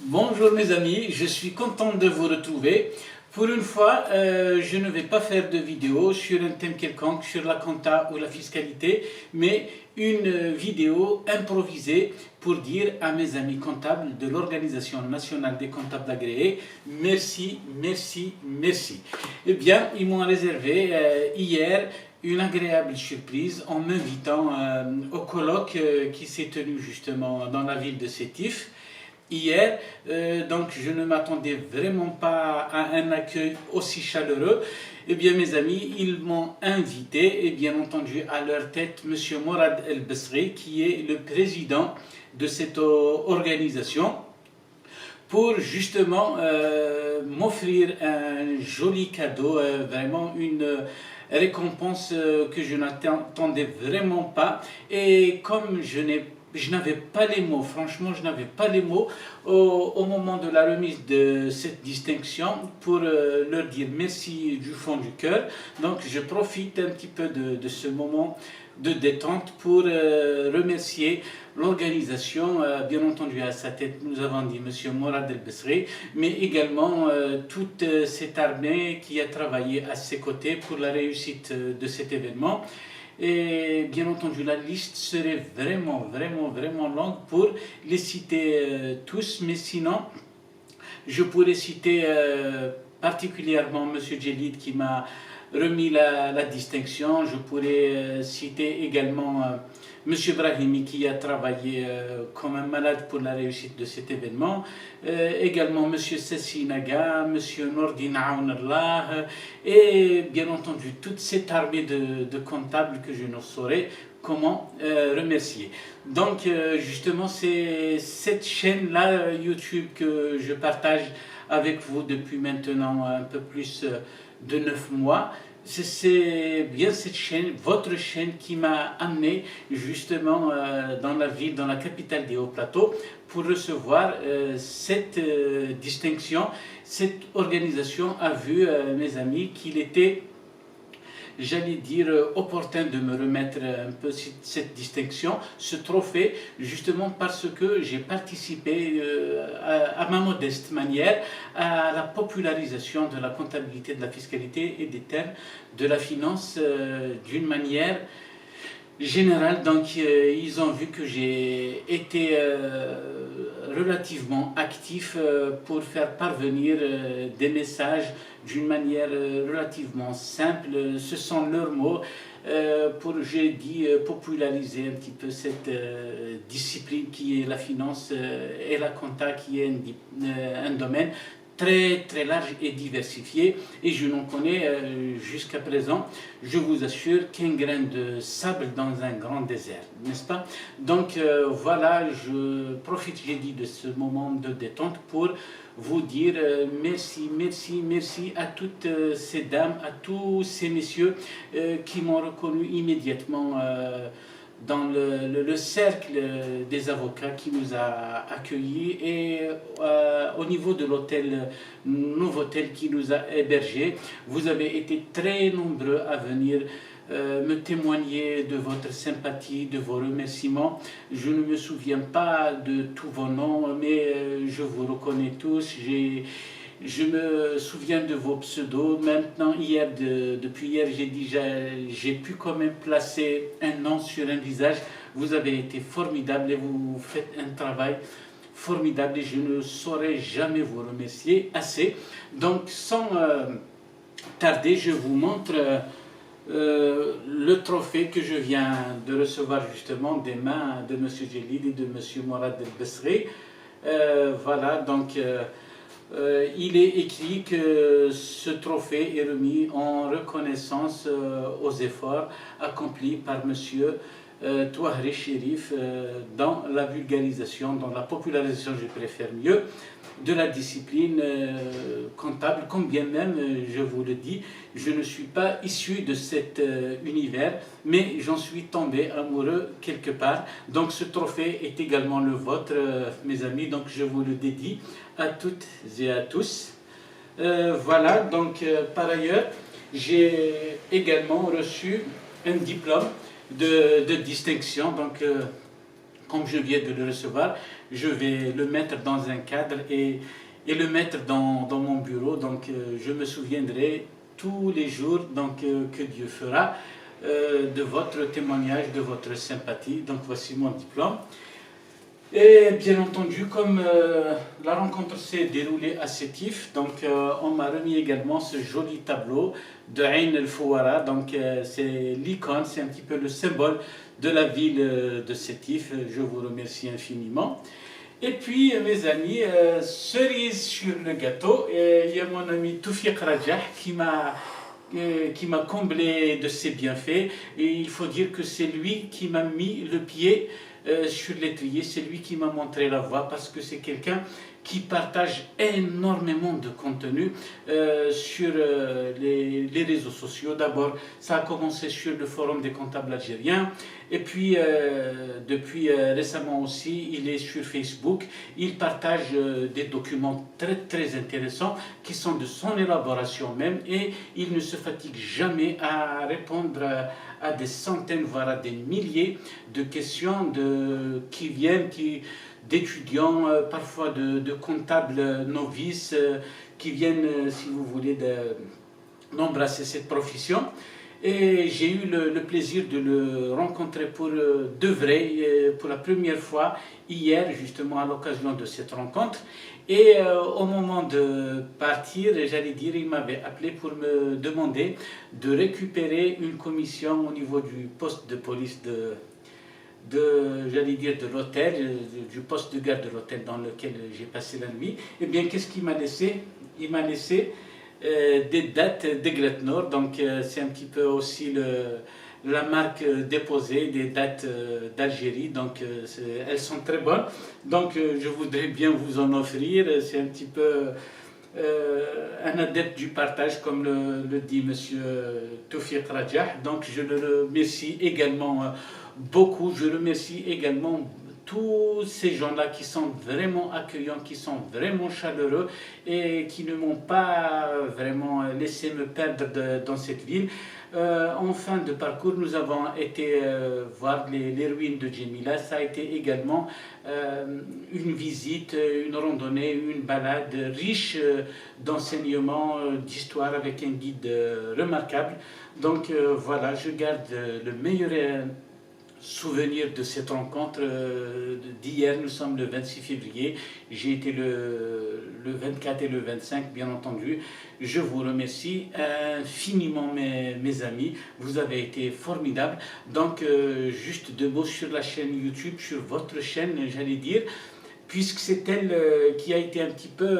Bonjour mes amis, je suis content de vous retrouver. Pour une fois, je ne vais pas faire de vidéo sur un thème quelconque, sur la compta ou la fiscalité, mais une vidéo improvisée pour dire à mes amis comptables de l'Organisation nationale des comptables agréés, merci, merci, merci. Eh bien, ils m'ont réservé hier une agréable surprise en m'invitant au colloque qui s'est tenu justement dans la ville de Sétif hier, donc je ne m'attendais vraiment pas à un accueil aussi chaleureux. Eh bien mes amis, ils m'ont invité et bien entendu à leur tête Monsieur Morad El Besri qui est le président de cette organisation pour justement m'offrir un joli cadeau, vraiment une récompense que je n'attendais vraiment pas. Et comme je n'avais pas les mots, franchement, je n'avais pas les mots au moment de la remise de cette distinction pour leur dire merci du fond du cœur. Donc, je profite un petit peu de ce moment de détente pour remercier l'organisation, bien entendu à sa tête, nous avons dit M. Morad El Besri, mais également toute cette armée qui a travaillé à ses côtés pour la réussite de cet événement. Et bien entendu, la liste serait vraiment longue pour les citer tous, mais sinon, je pourrais citer particulièrement M. Djelid qui m'a remis la distinction. Je pourrais citer également M. Brahimi qui a travaillé comme un malade pour la réussite de cet événement. Également M. Sassi Naga, M. Nordin Aounallah et bien entendu toute cette armée de comptables que je ne saurais comment remercier. Donc justement c'est cette chaîne-là YouTube que je partage avec vous depuis maintenant un peu plus de 9 mois. C'est bien cette chaîne, votre chaîne qui m'a amené justement dans la ville, dans la capitale des Hauts-Plateaux pour recevoir cette distinction. Cette organisation a vu, mes amis, qu'il était, j'allais dire, opportun de me remettre un peu cette distinction, ce trophée, justement parce que j'ai participé à ma modeste manière à la popularisation de la comptabilité, de la fiscalité et des termes de la finance d'une manière générale. Donc ils ont vu que j'ai été relativement actif pour faire parvenir des messages d'une manière relativement simple. Ce sont leurs mots pour, j'ai dit, populariser un petit peu cette discipline qui est la finance et la compta qui est un domaine très large et diversifié, et je n'en connais jusqu'à présent, je vous assure, qu'un grain de sable dans un grand désert, n'est-ce pas? Donc voilà, je profite, j'ai dit, de ce moment de détente pour vous dire merci à toutes ces dames, à tous ces messieurs qui m'ont reconnu immédiatement dans le cercle des avocats qui nous a accueillis et au niveau de l'hôtel, Novotel qui nous a hébergés. Vous avez été très nombreux à venir me témoigner de votre sympathie, de vos remerciements. Je ne me souviens pas de tous vos noms, mais je vous reconnais tous. Je me souviens de vos pseudos. Maintenant, depuis hier, j'ai pu quand même placer un nom sur un visage. Vous avez été formidable et vous faites un travail formidable et je ne saurais jamais vous remercier assez. Donc, sans tarder, je vous montre le trophée que je viens de recevoir justement des mains de M. Djelid et de M. Morad El Besri. Voilà, donc il est écrit que ce trophée est remis en reconnaissance aux efforts accomplis par M. Touahri Chérif dans la vulgarisation, dans la popularisation, je préfère mieux, de la discipline comptable, quand bien même, je vous le dis, je ne suis pas issu de cet univers, mais j'en suis tombé amoureux quelque part. Donc ce trophée est également le vôtre, mes amis, donc je vous le dédie à toutes et à tous. Voilà, donc par ailleurs, j'ai également reçu un diplôme de distinction, donc comme je viens de le recevoir, je vais le mettre dans un cadre et le mettre dans mon bureau. Donc je me souviendrai tous les jours que Dieu fera de votre témoignage, de votre sympathie. Donc voici mon diplôme. Et bien entendu, comme la rencontre s'est déroulée à Sétif, donc on m'a remis également ce joli tableau de Ain el-Fouara. Donc c'est l'icône, c'est un petit peu le symbole de la ville de Sétif. Je vous remercie infiniment. Et puis mes amis, cerise sur le gâteau, il y a mon ami Toufiq Rajah qui m'a comblé de ses bienfaits. Et il faut dire que c'est lui qui m'a mis le pied sur l'étrier, c'est lui qui m'a montré la voie, parce que c'est quelqu'un qui partage énormément de contenu sur les réseaux sociaux. D'abord, ça a commencé sur le forum des comptables algériens, et puis depuis récemment aussi, il est sur Facebook. Il partage des documents très très intéressants qui sont de son élaboration même, et il ne se fatigue jamais à répondre à des centaines, voire à des milliers de questions qui viennent, d'étudiants, parfois de comptables novices, qui viennent, si vous voulez, d'embrasser cette profession. Et j'ai eu le plaisir de le rencontrer pour de vrai, pour la première fois, hier, justement à l'occasion de cette rencontre. Et au moment de partir, j'allais dire, il m'avait appelé pour me demander de récupérer une commission au niveau du poste de police j'allais dire de l'hôtel, du poste de garde de l'hôtel dans lequel j'ai passé la nuit. Eh bien, qu'est-ce qu'il m'a laissé? Il m'a laissé des dates d'Aiglet Nord, donc c'est un petit peu aussi la marque déposée des dates d'Algérie, donc elles sont très bonnes. Donc je voudrais bien vous en offrir. C'est un petit peu un adepte du partage, comme le dit monsieur Toufiq Rajah. Donc je le remercie également beaucoup. Je remercie également tous ces gens-là qui sont vraiment accueillants, qui sont vraiment chaleureux et qui ne m'ont pas vraiment laissé me perdre dans cette ville. En fin de parcours, nous avons été voir les ruines de Djemila. Ça a été également une visite, une randonnée, une balade riche d'enseignements, d'histoire, avec un guide remarquable. Donc voilà, je garde le meilleur souvenir de cette rencontre d'hier. Nous sommes le 26 février, j'ai été le 24 et le 25, bien entendu. Je vous remercie infiniment mes amis, vous avez été formidables. Donc juste deux mots sur la chaîne YouTube, sur votre chaîne, j'allais dire, puisque c'est elle qui a été un petit peu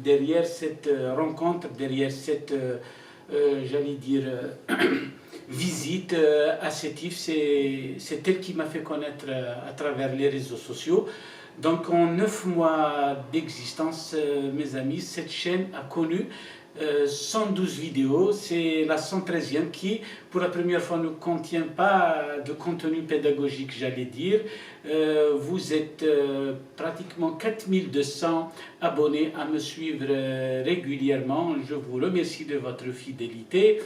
derrière cette rencontre, derrière cette, j'allais dire, visite à Sétif. C'est elle qui m'a fait connaître à travers les réseaux sociaux. Donc en 9 mois d'existence, mes amis, cette chaîne a connu 112 vidéos. C'est la 113e qui, pour la première fois, ne contient pas de contenu pédagogique, j'allais dire. Vous êtes pratiquement 4200 abonnés à me suivre régulièrement. Je vous remercie de votre fidélité.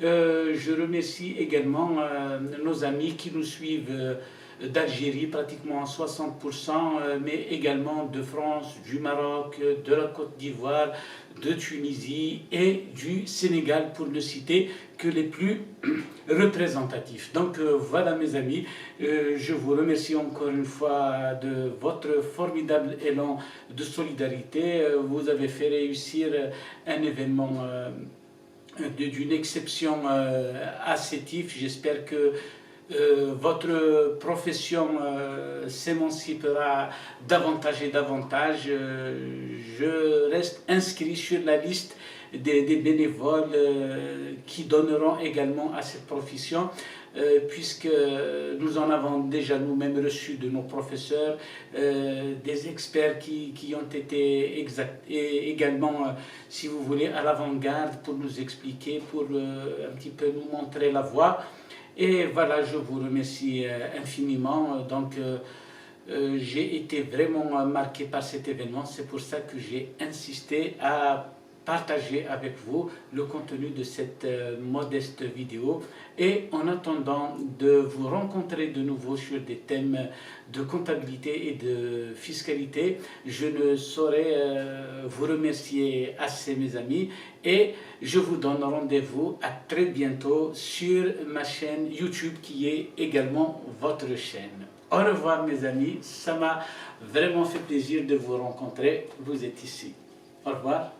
Je remercie également nos amis qui nous suivent d'Algérie, pratiquement à 60%, mais également de France, du Maroc, de la Côte d'Ivoire, de Tunisie et du Sénégal, pour ne citer que les plus représentatifs. Donc voilà mes amis, je vous remercie encore une fois de votre formidable élan de solidarité. Vous avez fait réussir un événement d'une exception à Sétif. J'espère que votre profession s'émancipera davantage et davantage. Je reste inscrit sur la liste des bénévoles qui donneront également à cette profession, puisque nous en avons déjà nous-mêmes reçu de nos professeurs, des experts qui ont été également, si vous voulez, à l'avant-garde pour nous expliquer, pour un petit peu nous montrer la voie. Et voilà, je vous remercie infiniment. Donc j'ai été vraiment marqué par cet événement. C'est pour ça que j'ai insisté à partager avec vous le contenu de cette modeste vidéo. Et en attendant de vous rencontrer de nouveau sur des thèmes de comptabilité et de fiscalité, je ne saurais vous remercier assez, mes amis, et je vous donne rendez-vous à très bientôt sur ma chaîne YouTube qui est également votre chaîne. Au revoir mes amis, ça m'a vraiment fait plaisir de vous rencontrer, vous êtes ici. Au revoir.